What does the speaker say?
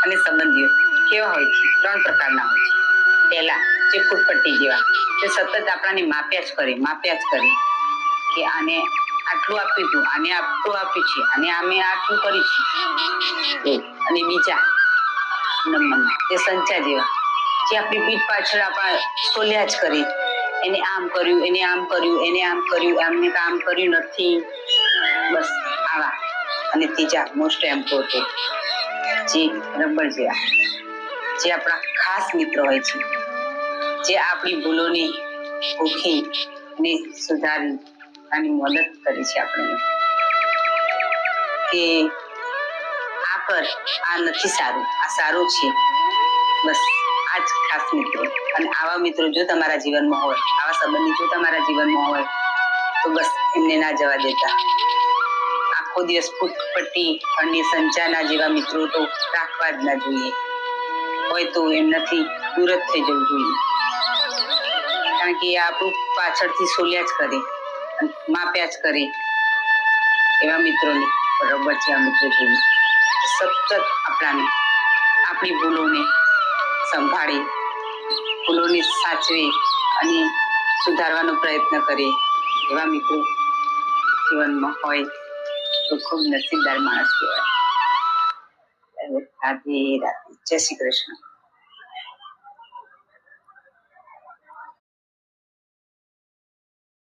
અને સંબંધીઓ કેવા હોય છે? 3 પ્રકારના હોય છે. પહેલા જે ફૂટપટ્ટી જેવા, તે સતત આપણાને માપ્યા જ કરે કે આને આટલું આપ્યું હતું, આને આટલું આપ્યું છે, અને અમે આટલું કર્યું છે. અને બીજા નંબરના તે સંચા જેવા, જે આપણી પીઠ પાછળ આપણા સોલ્યા જ કરે, એને આમ કર્યું, એને આમ કર્યું, એને આમ કર્યું, એમને કામ કર્યું નથી, બસ આવા. અને ત્રીજા મોસ્ટ ઇમ્પોર્ટન્ટ જે રબર જેવા, જે આપણા ખાસ મિત્રો હોય છે, જે આપણી ભૂલોને ઓળખી અને સુધારવાની મદદ કરે છે આપણને, કે આ કર, આ નથી સારું, આ સારું છે. બસ આ જ ખાસ મિત્રો. અને આવા મિત્રો જો તમારા જીવનમાં હોય, આવા સંબંધી જો તમારા જીવનમાં હોય, તો બસ એમને ના જવા દેતા. આખો દિવસ ફૂટપટ્ટી અને સંચાના જેવા મિત્રો તો રાખવા જ ના જોઈએ. હોય તો એમનાથી દૂર જ થઈ જવું જોઈએ, કારણ કે આપણું પાછળથી સોલ્યા જ કરે, માપ્યા જ કરે. એવા મિત્રોને બરોબર છે. આ મિત્રો જોઈએ સતત આપણી ભૂલોને સંભાળી, ભૂલોને સાચવે અને સુધારવાનો પ્રયત્ન કરે. એવા મિત્રો જીવનમાં હોય તો ખૂબ નસીબદાર માણસ કહેવાય. રાધે રાધે. જય શ્રી કૃષ્ણ.